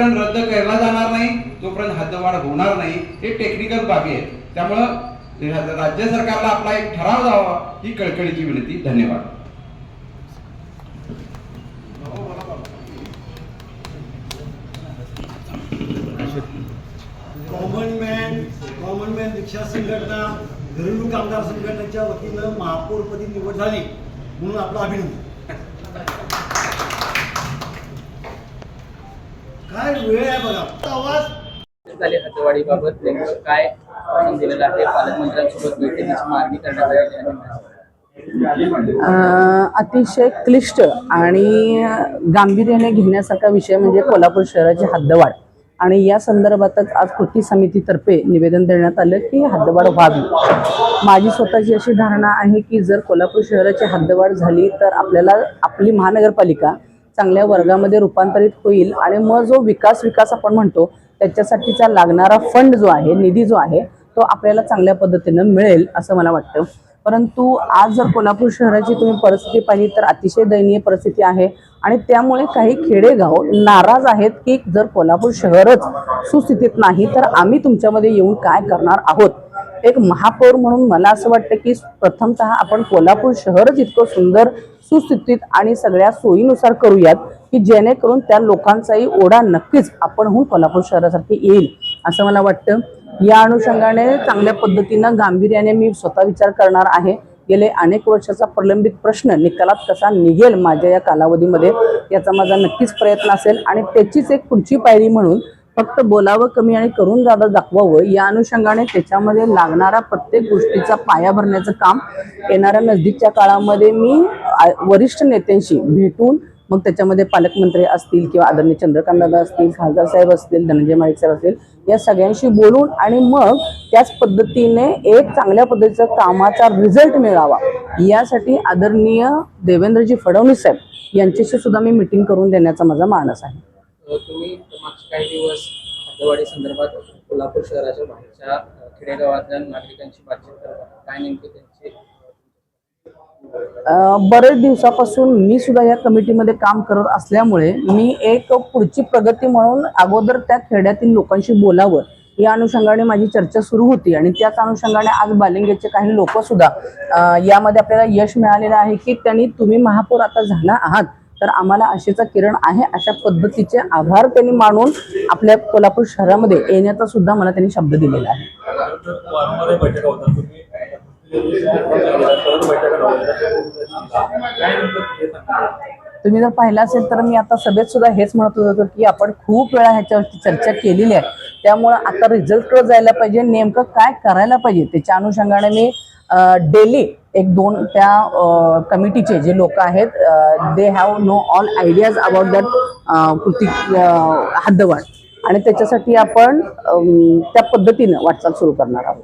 जोपर्यंत रद्द केला जाणार नाही तोपर्यंत हद्दवाढ होणार नाही। हे टेक्निकल बाबी आहेत, त्यामुळं राज्य सरकारला आपला एक ठराव द्यावा ही कळकळीची विनंती। धन्यवाद। कॉमन मॅन रिक्षा संघटना, घरेलू कामगार संघटनेच्या वतीनं महापौरपदी निवड झाली म्हणून आपलं अभिनंदन। काय वेळ आहे बघा। आवाज झाले हद्दवाढीबाबत काय दिलेलं आहे, पालकमंत्र्यांसोबत बैठकीची मागणी करण्यात आली आहे। अतिशय क्लिष्ट आणि गांभीर्याने घेण्यासारखा विषय म्हणजे कोल्हापूर शहराची हद्दवाढ आणि या संदर्भातच आज कृती समितीतर्फे निवेदन देण्यात आलं की हद्दवाढ व्हावी। माझी स्वतःची अशी धारणा आहे की जर कोल्हापूर शहराची हद्दवाढ झाली तर आपल्याला आपली महानगरपालिका चांगल्या वर्गामध्ये रूपांतरित होईल आणि मग जो विकास आपण म्हणतो त्याच्यासाठीचा लागणारा फंड जो आहे, निधी जो आहे तो आपल्याला चांगल्या पद्धतीनं मिळेल असं मला वाटतं। परंतु आज जर कोल्हापूर शहराची तुम्ही परिस्थिती पाहिली तर अतिशय दयनीय परिस्थिती आहे आणि त्यामुळे काही खेडेगाव नाराज आहेत की जर कोल्हापूर शहरच सुस्थितीत नाही तर आम्ही तुमच्यामध्ये येऊन काय करणार आहोत। एक महापौर म्हणून मला असं वाटतं की प्रथमतः आपण कोल्हापूर शहरच इतकं सुंदर सुस्थितीत आणि सगळ्या सोयीनुसार करूयात की जेणेकरून त्या लोकांचाही ओढा नक्कीच आपणहून कोल्हापूर शहरासारखी येईल असं मला वाटतं। या अनुषंगाने चांगल्या पद्धतीनं गांभीर्याने मी स्वतः विचार करणार आहे। गेले अनेक वर्षाचा प्रलंबित प्रश्न निकालात कसा निघेल माझ्या या कालावधीमध्ये याचा माझा नक्कीच प्रयत्न असेल आणि त्याचीच एक पुढची पायरी म्हणून फक्त बोलावं कमी आणि करून जादा दाखवावं या अनुषंगाने त्याच्यामध्ये लागणारा प्रत्येक गोष्टीचा पाया भरण्याचं काम येणाऱ्या नजदीकच्या काळामध्ये मी वरिष्ठ नेत्यांशी भेटून मग त्याच्यामध्ये पालकमंत्री असतील किंवा आदरणीय चंद्रकांत दादा असतील, खासदार साहेब असतील, धनंजय माडिक साहेब असतील, या सगळ्यांशी बोलून आणि मग त्याच पद्धतीने एक चांगल्या पद्धतीचा कामाचा रिझल्ट मिळावा यासाठी आदरणीय देवेंद्रजी फडणवीस साहेब यांच्याशी सुद्धा मी मीटिंग करून देण्याचा माझा मानस आहे। तुम्ही मागचे काही दिवस हद्दवाढी संदर्भात कोल्हापूर शहराच्या बाहेरच्या खेडेगावातल्या नागरिकांची बातचीत करतात, काय नेमके त्यांचे बरेच दिवसापासून मी सुद्धा या कमिटीमध्ये काम करत असल्यामुळे मी एक पुढची प्रगती म्हणून अगोदर त्या खेड्यातील लोकांशी बोलावं या अनुषंगाने माझी चर्चा सुरू होती आणि त्याच अनुषंगाने आज बालिंगेचे काही लोक सुद्धा यामध्ये आपल्याला यश मिळालेलं आहे की त्यांनी तुम्ही महापौर आता झाला आहात तर आम्हाला आशेचा किरण आहे अशा पद्धतीचे आभार त्यांनी मानून आपल्या कोल्हापूर शहरामध्ये येण्याचा सुद्धा मला त्यांनी शब्द दिलेला आहे। तुम्ही जर पाहिलं असेल तर मी आता सभेत सुद्धा हेच म्हणत होतो की आपण खूप वेळा ह्याच्यावरती चर्चा केलेली आहे, त्यामुळे आता रिझल्टवर जायला पाहिजे, नेमकं काय करायला पाहिजे त्याच्या अनुषंगाने मी डेली एक दोन त्या कमिटीचे जे लोक आहेत they have know all ideas about that कृती हद्दवाढ आणि त्याच्यासाठी आपण त्या पद्धतीनं वाटचाल सुरू करणार आहोत।